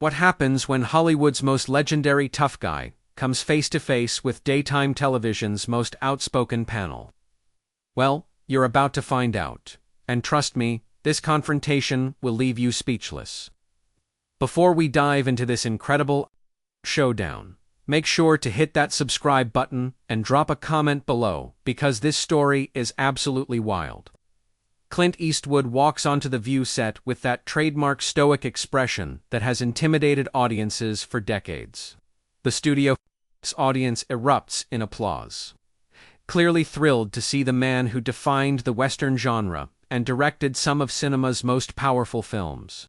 What happens when Hollywood's most legendary tough guy comes face to face with daytime television's most outspoken panel? Well, you're about to find out. And trust me, this confrontation will leave you speechless. Before we dive into this incredible showdown, make sure to hit that subscribe button and drop a comment below, because this story is absolutely wild. Clint Eastwood walks onto the View set with that trademark stoic expression that has intimidated audiences for decades. The studio's audience erupts in applause, clearly thrilled to see the man who defined the Western genre and directed some of cinema's most powerful films.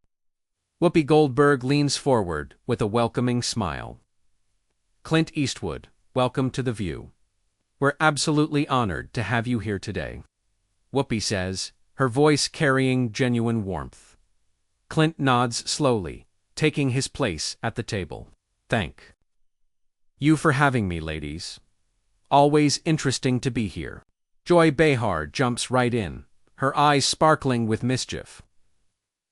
Whoopi Goldberg leans forward with a welcoming smile. Clint Eastwood, welcome to The View. We're absolutely honored to have you here today, Whoopi says, her voice carrying genuine warmth. Clint nods slowly, taking his place at the table. Thank you for having me, ladies. Always interesting to be here. Joy Behar jumps right in, her eyes sparkling with mischief.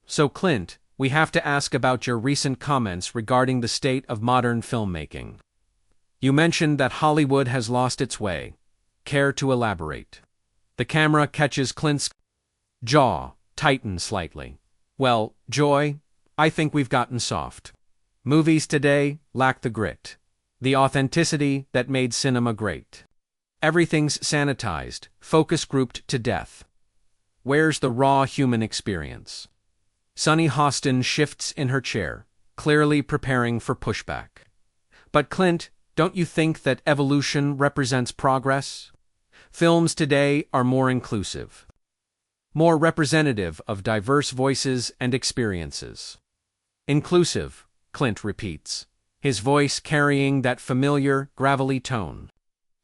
So Clint, we have to ask about your recent comments regarding the state of modern filmmaking. You mentioned that Hollywood has lost its way. Care to elaborate? The camera catches Clint's jaw tighten slightly. Well, Joy, I think we've gotten soft. Movies today lack the grit, the authenticity that made cinema great. Everything's sanitized, focus grouped to death. Where's the raw human experience? Sunny Hostin shifts in her chair, clearly preparing for pushback. But Clint, don't you think that evolution represents progress? Films today are more inclusive, more representative of diverse voices and experiences. Inclusive, Clint repeats, his voice carrying that familiar, gravelly tone.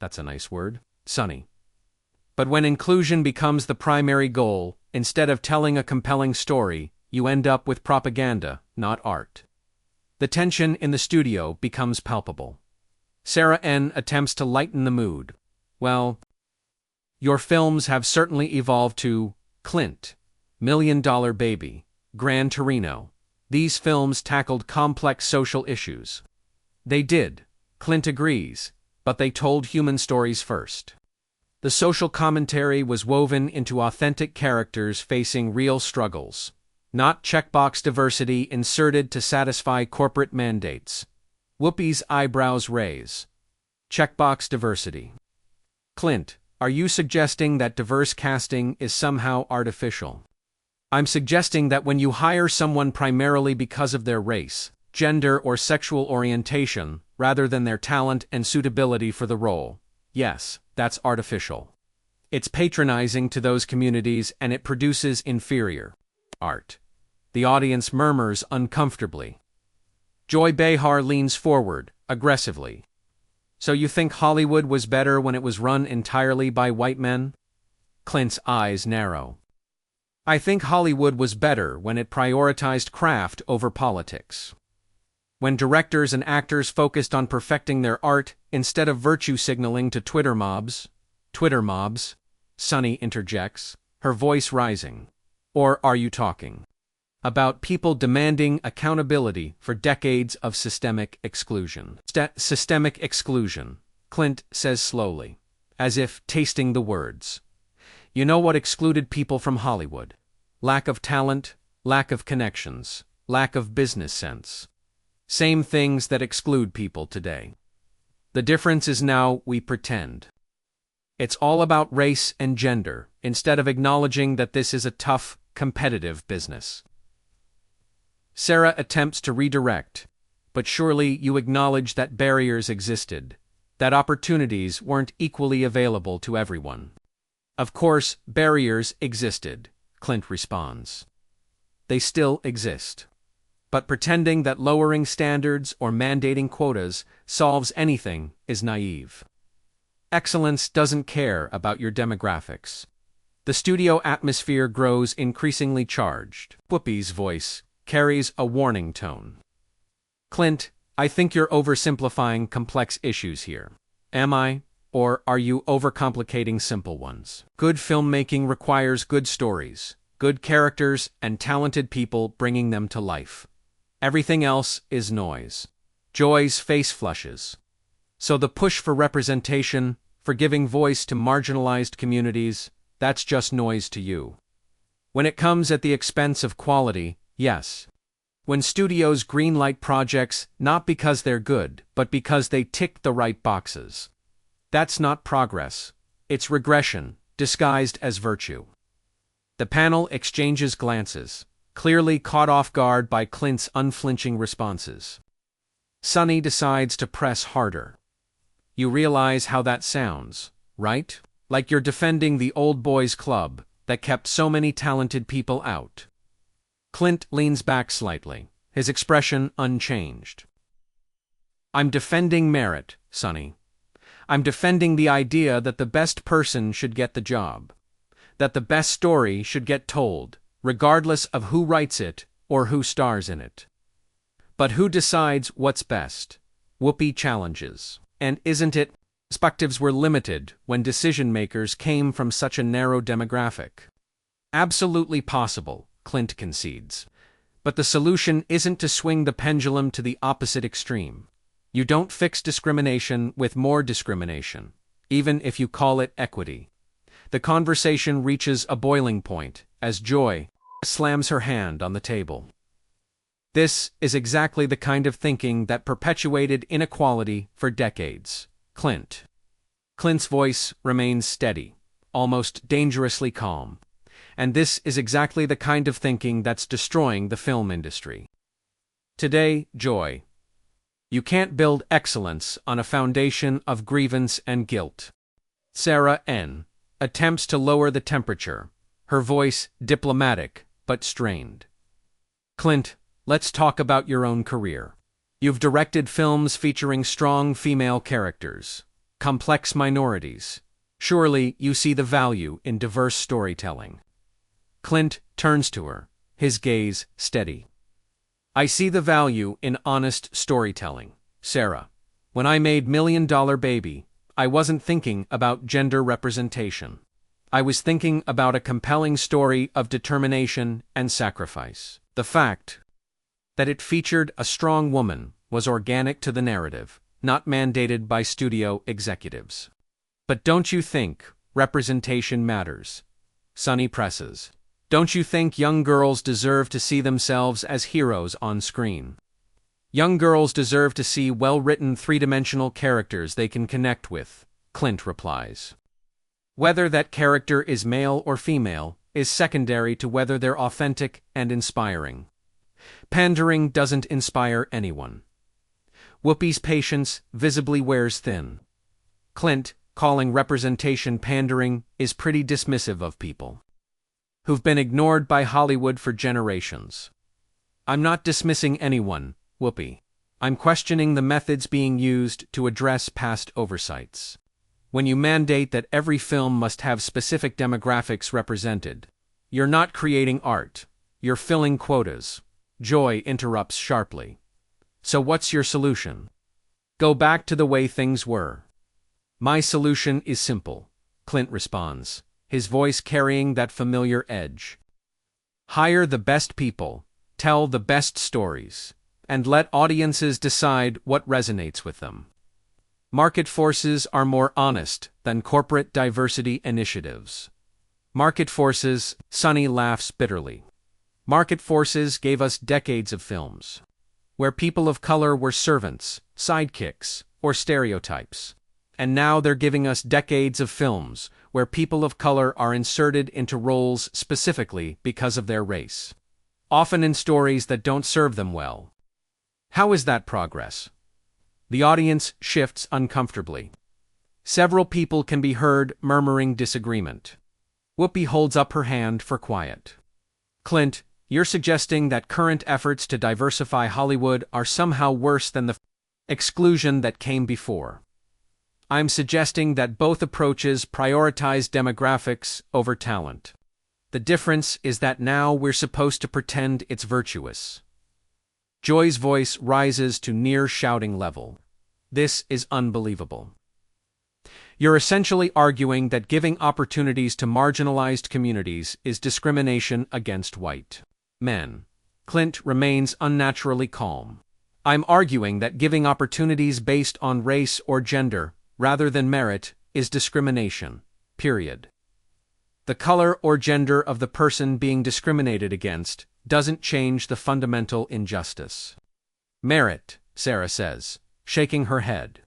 That's a nice word, Sunny. But when inclusion becomes the primary goal, instead of telling a compelling story, you end up with propaganda, not art. The tension in the studio becomes palpable. Sarah N. attempts to lighten the mood. Well, your films have certainly evolved to Clint, Million Dollar Baby, Gran Torino. These films tackled complex social issues. They did, Clint agrees, but they told human stories first. The social commentary was woven into authentic characters facing real struggles, not checkbox diversity inserted to satisfy corporate mandates. Whoopi's eyebrows raise. Checkbox diversity. Clint, are you suggesting that diverse casting is somehow artificial? I'm suggesting that when you hire someone primarily because of their race, gender, or sexual orientation, rather than their talent and suitability for the role, yes, that's artificial. It's patronizing to those communities and it produces inferior art. The audience murmurs uncomfortably. Joy Behar leans forward, aggressively. So you think Hollywood was better when it was run entirely by white men? Clint's eyes narrow. I think Hollywood was better when it prioritized craft over politics. When directors and actors focused on perfecting their art instead of virtue signaling to Twitter mobs, Sunny interjects, her voice rising. Or are you talking about people demanding accountability for decades of systemic exclusion? Systemic exclusion, Clint says slowly, as if tasting the words. You know what excluded people from Hollywood? Lack of talent, lack of connections, lack of business sense. Same things that exclude people today. The difference is now we pretend. It's all about race and gender, instead of acknowledging that this is a tough, competitive business. Sarah attempts to redirect, but surely you acknowledge that barriers existed, that opportunities weren't equally available to everyone. Of course, barriers existed, Clint responds. They still exist. But pretending that lowering standards or mandating quotas solves anything is naive. Excellence doesn't care about your demographics. The studio atmosphere grows increasingly charged. Whoopi's voice carries a warning tone. Clint, I think you're oversimplifying complex issues here. Am I? Or are you overcomplicating simple ones? Good filmmaking requires good stories, good characters, and talented people bringing them to life. Everything else is noise. Joy's face flushes. So the push for representation, for giving voice to marginalized communities, that's just noise to you. When it comes at the expense of quality, yes. When studios greenlight projects not because they're good, but because they tick the right boxes. That's not progress. It's regression, disguised as virtue. The panel exchanges glances, clearly caught off guard by Clint's unflinching responses. Sonny decides to press harder. You realize how that sounds, right? Like you're defending the old boys club that kept so many talented people out. Clint leans back slightly, his expression unchanged. I'm defending merit, Sonny. I'm defending the idea that the best person should get the job. That the best story should get told, regardless of who writes it or who stars in it. But who decides what's best? Whoopi challenges. And isn't it? Perspectives were limited when decision-makers came from such a narrow demographic. Absolutely possible, Clint concedes. But the solution isn't to swing the pendulum to the opposite extreme. You don't fix discrimination with more discrimination, even if you call it equity. The conversation reaches a boiling point as Joy slams her hand on the table. This is exactly the kind of thinking that perpetuated inequality for decades. Clint. Clint's voice remains steady, almost dangerously calm. And this is exactly the kind of thinking that's destroying the film industry. Today, Joy. You can't build excellence on a foundation of grievance and guilt. Sarah N. attempts to lower the temperature, her voice diplomatic but strained. Clint, let's talk about your own career. You've directed films featuring strong female characters, complex minorities. Surely you see the value in diverse storytelling. Clint turns to her, his gaze steady. I see the value in honest storytelling, Sarah. When I made $1 Million Baby, I wasn't thinking about gender representation. I was thinking about a compelling story of determination and sacrifice. The fact that it featured a strong woman was organic to the narrative, not mandated by studio executives. But don't you think representation matters? Sonny presses. Don't you think young girls deserve to see themselves as heroes on screen? Young girls deserve to see well-written three-dimensional characters they can connect with, Clint replies. Whether that character is male or female is secondary to whether they're authentic and inspiring. Pandering doesn't inspire anyone. Whoopi's patience visibly wears thin. Clint, calling representation pandering, is pretty dismissive of people who've been ignored by Hollywood for generations. I'm not dismissing anyone, Whoopi. I'm questioning the methods being used to address past oversights. When you mandate that every film must have specific demographics represented, you're not creating art, you're filling quotas. Joy interrupts sharply. So what's your solution? Go back to the way things were. My solution is simple, Clint responds, his voice carrying that familiar edge. Hire the best people, tell the best stories, and let audiences decide what resonates with them. Market forces are more honest than corporate diversity initiatives. Market forces, Sonny laughs bitterly. Market forces gave us decades of films where people of color were servants, sidekicks, or stereotypes. And now they're giving us decades of films where people of color are inserted into roles specifically because of their race, often in stories that don't serve them well. How is that progress? The audience shifts uncomfortably. Several people can be heard murmuring disagreement. Whoopi holds up her hand for quiet. Clint, you're suggesting that current efforts to diversify Hollywood are somehow worse than the exclusion that came before. I'm suggesting that both approaches prioritize demographics over talent. The difference is that now we're supposed to pretend it's virtuous. Joy's voice rises to near shouting level. This is unbelievable. You're essentially arguing that giving opportunities to marginalized communities is discrimination against white men. Clint remains unnaturally calm. I'm arguing that giving opportunities based on race or gender, rather than merit, is discrimination. Period. The color or gender of the person being discriminated against doesn't change the fundamental injustice. Merit, Sarah says, shaking her head.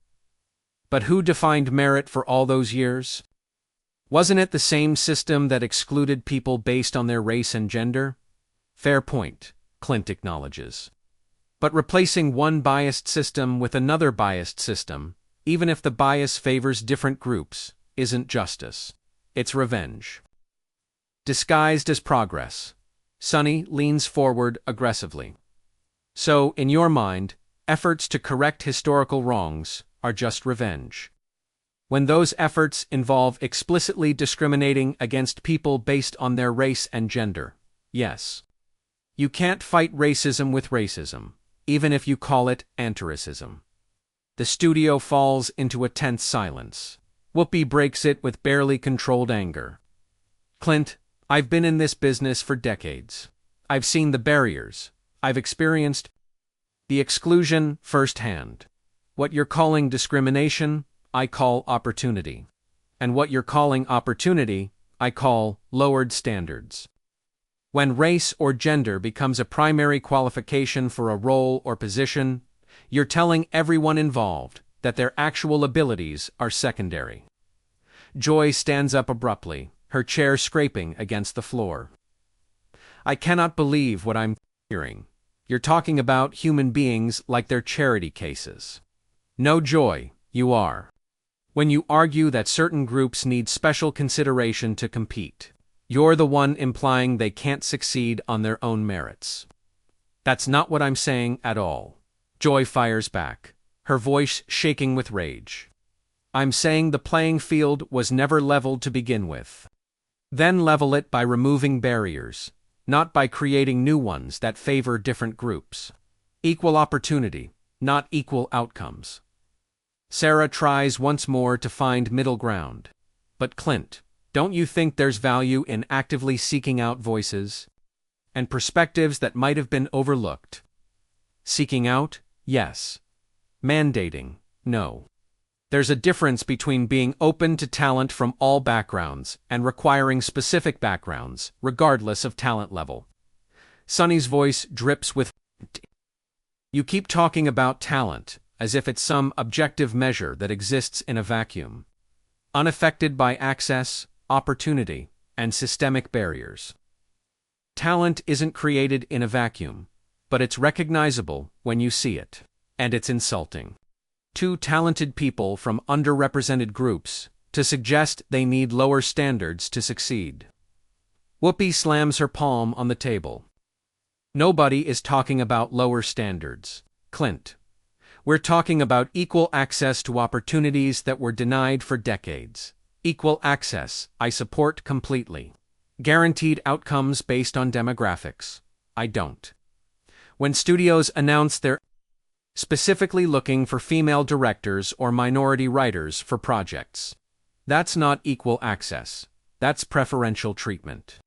But who defined merit for all those years? Wasn't it the same system that excluded people based on their race and gender? Fair point, Clint acknowledges. But replacing one biased system with another biased system, even if the bias favors different groups, isn't justice. It's revenge. Disguised as progress. Sonny leans forward aggressively. So, in your mind, efforts to correct historical wrongs are just revenge. When those efforts involve explicitly discriminating against people based on their race and gender, yes. You can't fight racism with racism, even if you call it anti-racism. The studio falls into a tense silence. Whoopi breaks it with barely controlled anger. Clint, I've been in this business for decades. I've seen the barriers. I've experienced the exclusion firsthand. What you're calling discrimination, I call opportunity. And what you're calling opportunity, I call lowered standards. When race or gender becomes a primary qualification for a role or position, you're telling everyone involved that their actual abilities are secondary. Joy stands up abruptly, her chair scraping against the floor. I cannot believe what I'm hearing. You're talking about human beings like they're charity cases. No, Joy, you are. When you argue that certain groups need special consideration to compete, you're the one implying they can't succeed on their own merits. That's not what I'm saying at all. Joy fires back, her voice shaking with rage. I'm saying the playing field was never leveled to begin with. Then level it by removing barriers, not by creating new ones that favor different groups. Equal opportunity, not equal outcomes. Sarah tries once more to find middle ground. But Clint, don't you think there's value in actively seeking out voices and perspectives that might have been overlooked? Seeking out, yes. Mandating, no. There's a difference between being open to talent from all backgrounds and requiring specific backgrounds, regardless of talent level. Sonny's voice drips with You keep talking about talent as if it's some objective measure that exists in a vacuum, unaffected by access, opportunity, and systemic barriers. Talent isn't created in a vacuum, but it's recognizable when you see it, and it's insulting. Two talented people from underrepresented groups to suggest they need lower standards to succeed. Whoopi slams her palm on the table. Nobody is talking about lower standards, Clint. We're talking about equal access to opportunities that were denied for decades. Equal access, I support completely. Guaranteed outcomes based on demographics, I don't. When studios announce they're specifically looking for female directors or minority writers for projects, that's not equal access. That's preferential treatment.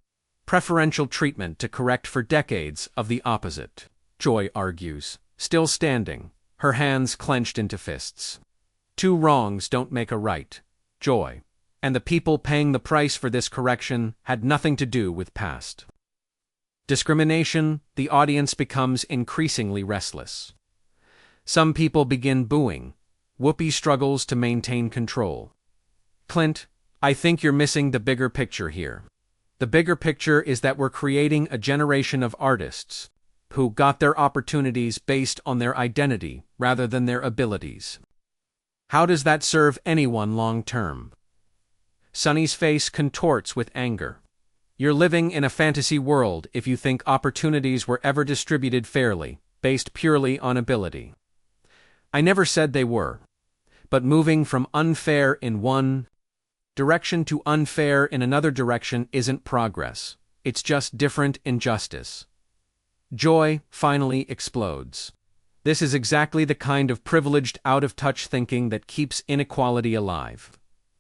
Preferential treatment to correct for decades of the opposite, Joy argues, still standing, her hands clenched into fists. Two wrongs don't make a right, Joy, and the people paying the price for this correction had nothing to do with past discrimination. The audience becomes increasingly restless. Some people begin booing. Whoopi struggles to maintain control. Clint, I think you're missing the bigger picture here. The bigger picture is that we're creating a generation of artists who got their opportunities based on their identity rather than their abilities. How does that serve anyone long term? Sonny's face contorts with anger. You're living in a fantasy world if you think opportunities were ever distributed fairly, based purely on ability. I never said they were. But moving from unfair in one direction to unfair in another direction isn't progress. It's just different injustice. Joy finally explodes. This is exactly the kind of privileged, out-of-touch thinking that keeps inequality alive.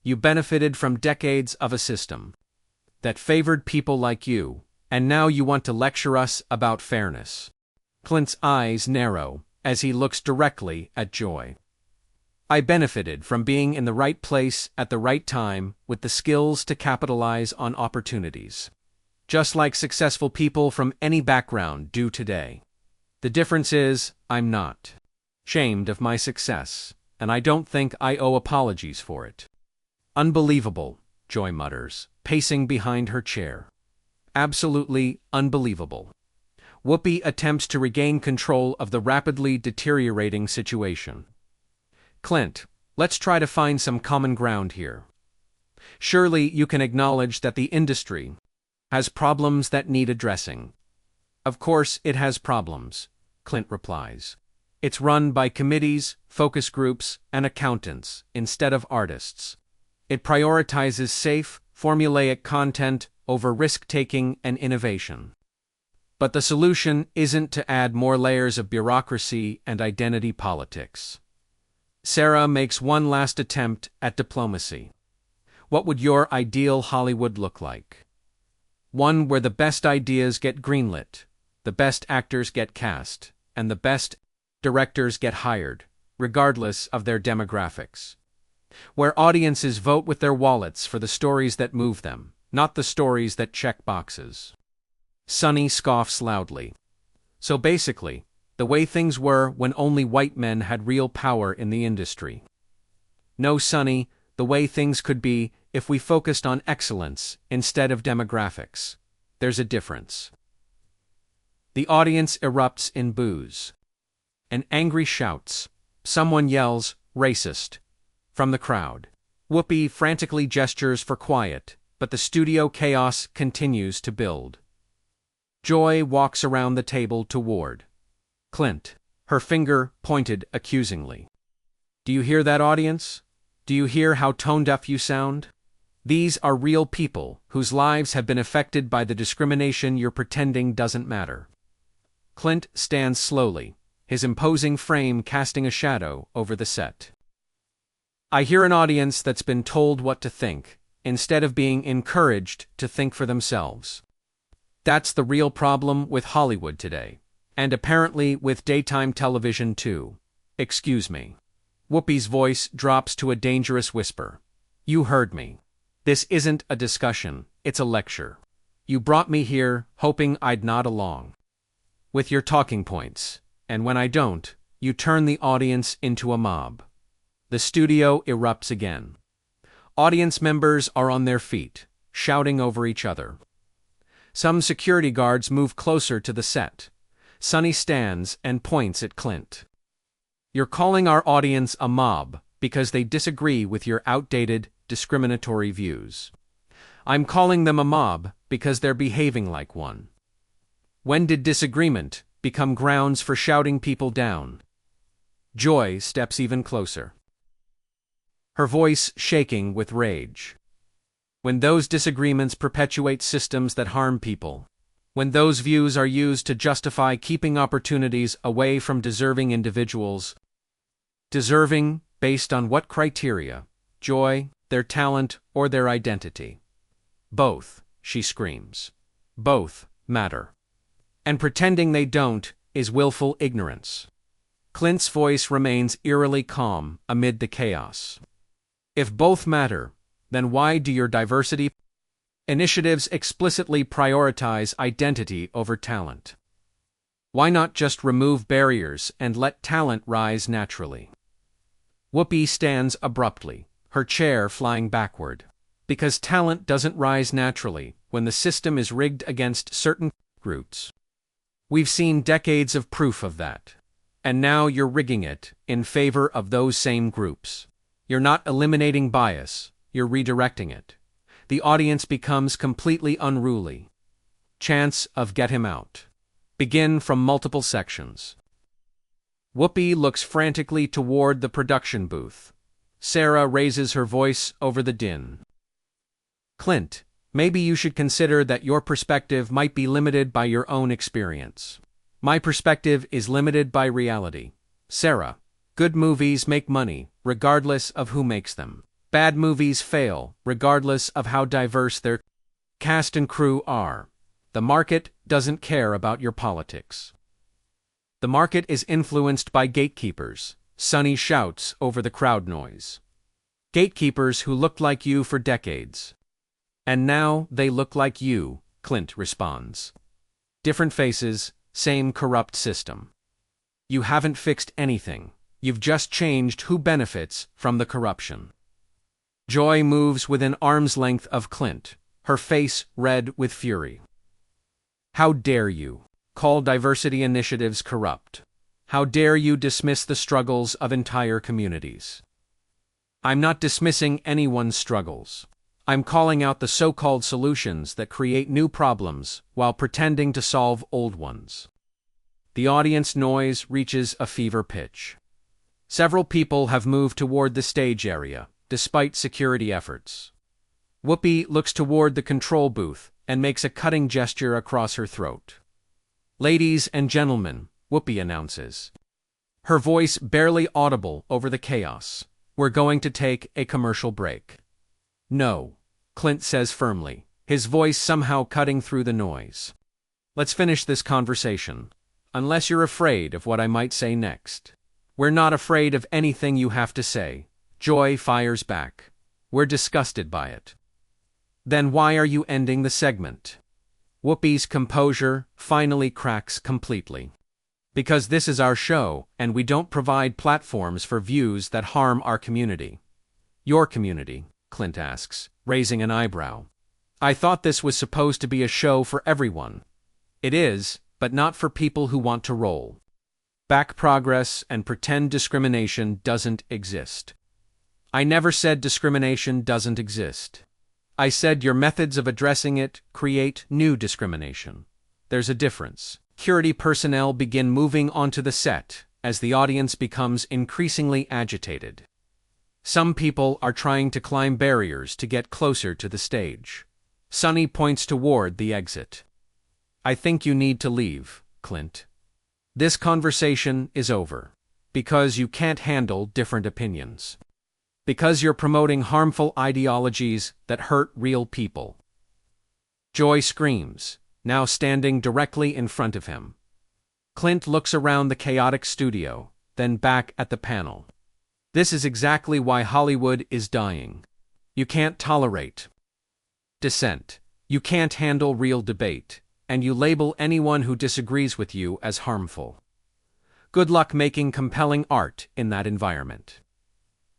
You benefited from decades of a system that favored people like you, And now you want to lecture us about fairness. Clint's eyes narrow as he looks directly at Joy. I benefited from being in the right place at the right time with the skills to capitalize on opportunities. Just like successful people from any background do today. The difference is, I'm not ashamed of my success, and I don't think I owe apologies for it. Unbelievable, Joy mutters, pacing behind her chair. Absolutely unbelievable. Whoopi attempts to regain control of the rapidly deteriorating situation. Clint, let's try to find some common ground here. Surely you can acknowledge that the industry has problems that need addressing. Of course it has problems, Clint replies. It's run by committees, focus groups, and accountants instead of artists. It prioritizes safe, formulaic content over risk-taking and innovation. But the solution isn't to add more layers of bureaucracy and identity politics. Sarah makes one last attempt at diplomacy. What would your ideal Hollywood look like? One where the best ideas get greenlit, the best actors get cast, and the best directors get hired, regardless of their demographics. Where audiences vote with their wallets for the stories that move them, not the stories that check boxes. Sonny scoffs loudly. So basically, the way things were when only white men had real power in the industry. No, Sonny, the way things could be if we focused on excellence instead of demographics. There's a difference. The audience erupts in boos. An angry shouts. Someone yells, "Racist," from the crowd. Whoopi frantically gestures for quiet, but the studio chaos continues to build. Joy walks around the table toward Clint, her finger pointed accusingly. Do you hear that, audience? Do you hear how tone-deaf you sound? These are real people whose lives have been affected by the discrimination you're pretending doesn't matter. Clint stands slowly, his imposing frame casting a shadow over the set. I hear an audience that's been told what to think, instead of being encouraged to think for themselves. That's the real problem with Hollywood today, and apparently with daytime television too. Excuse me. Whoopi's voice drops to a dangerous whisper. You heard me. This isn't a discussion, it's a lecture. You brought me here hoping I'd nod along with your talking points, and when I don't, you turn the audience into a mob. The studio erupts again. Audience members are on their feet, shouting over each other. Some security guards move closer to the set. Sonny stands and points at Clint. You're calling our audience a mob because they disagree with your outdated, discriminatory views. I'm calling them a mob because they're behaving like one. When did disagreement become grounds for shouting people down? Joy steps even closer, her voice shaking with rage. When those disagreements perpetuate systems that harm people, when those views are used to justify keeping opportunities away from deserving individuals. Deserving based on what criteria? Joy, their talent, or their identity? Both, she screams. Both matter. And pretending they don't is willful ignorance. Clint's voice remains eerily calm amid the chaos. If both matter, then why do your diversity initiatives explicitly prioritize identity over talent? Why not just remove barriers and let talent rise naturally? Whoopi stands abruptly, her chair flying backward. Because talent doesn't rise naturally when the system is rigged against certain groups. We've seen decades of proof of that. And now you're rigging it in favor of those same groups. You're not eliminating bias, you're redirecting it. The audience becomes completely unruly. Chance of get him out. Begin from multiple sections. Whoopi looks frantically toward the production booth. Sarah raises her voice over the din. Clint, maybe you should consider that your perspective might be limited by your own experience. My perspective is limited by reality. Sarah, good movies make money, regardless of who makes them. Bad movies fail, regardless of how diverse their cast and crew are. The market doesn't care about your politics. The market is influenced by gatekeepers, Sonny shouts over the crowd noise. Gatekeepers who looked like you for decades. And now they look like you, Clint responds. Different faces, same corrupt system. You haven't fixed anything. You've just changed who benefits from the corruption. Joy moves within arm's length of Clint, her face red with fury. How dare you call diversity initiatives corrupt? How dare you dismiss the struggles of entire communities? I'm not dismissing anyone's struggles. I'm calling out the so-called solutions that create new problems while pretending to solve old ones. The audience noise reaches a fever pitch. Several people have moved toward the stage area, despite security efforts. Whoopi looks toward the control booth and makes a cutting gesture across her throat. "Ladies and gentlemen," Whoopi announces. Her voice barely audible over the chaos. "We're going to take a commercial break." "No," Clint says firmly, his voice somehow cutting through the noise. "Let's finish this conversation. Unless you're afraid of what I might say next." "We're not afraid of anything you have to say," Joy fires back. "We're disgusted by it." "Then why are you ending the segment?" Whoopi's composure finally cracks completely. "Because this is our show, and we don't provide platforms for views that harm our community." "Your community?" Clint asks, raising an eyebrow. "I thought this was supposed to be a show for everyone." "It is, but not for people who want to roll back progress and pretend discrimination doesn't exist." "I never said discrimination doesn't exist. I said your methods of addressing it create new discrimination. There's a difference." Security personnel begin moving onto the set as the audience becomes increasingly agitated. Some people are trying to climb barriers to get closer to the stage. Sonny points toward the exit. "I think you need to leave, Clint. This conversation is over. Because you can't handle different opinions. Because you're promoting harmful ideologies that hurt real people." Joy screams, now standing directly in front of him. Clint looks around the chaotic studio, then back at the panel. This is exactly why Hollywood is dying. You can't tolerate dissent. You can't handle real debate, and you label anyone who disagrees with you as harmful. Good luck making compelling art in that environment.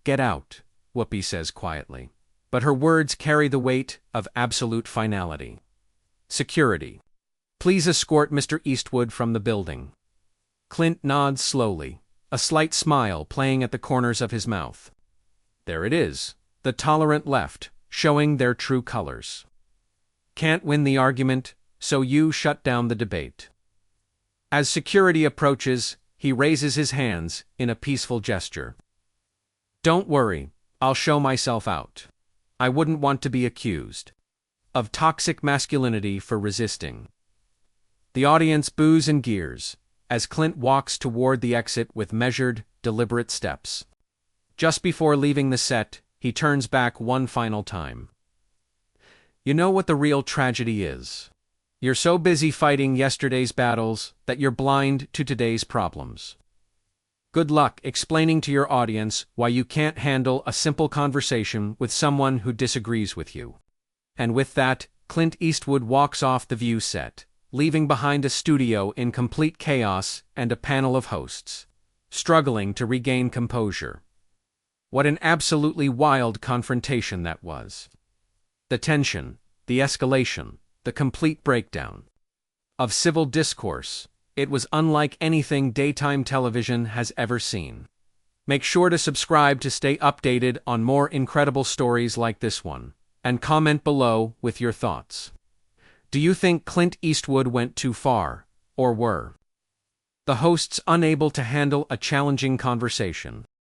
"Get out," Whoopi says quietly, but her words carry the weight of absolute finality. "Security. Please escort Mr. Eastwood from the building." Clint nods slowly, a slight smile playing at the corners of his mouth. There it is, the tolerant left, showing their true colors. Can't win the argument, so you shut down the debate. As security approaches, he raises his hands in a peaceful gesture. "Don't worry, I'll show myself out. I wouldn't want to be accused of toxic masculinity for resisting." The audience boos and jeers as Clint walks toward the exit with measured, deliberate steps. Just before leaving the set, he turns back one final time. "You know what the real tragedy is? You're so busy fighting yesterday's battles that you're blind to today's problems. Good luck explaining to your audience why you can't handle a simple conversation with someone who disagrees with you." And with that, Clint Eastwood walks off the View set, leaving behind a studio in complete chaos and a panel of hosts, struggling to regain composure. What an absolutely wild confrontation that was. The tension, the escalation, the complete breakdown of civil discourse. It was unlike anything daytime television has ever seen. Make sure to subscribe to stay updated on more incredible stories like this one, and comment below with your thoughts. Do you think Clint Eastwood went too far, or were the hosts unable to handle a challenging conversation?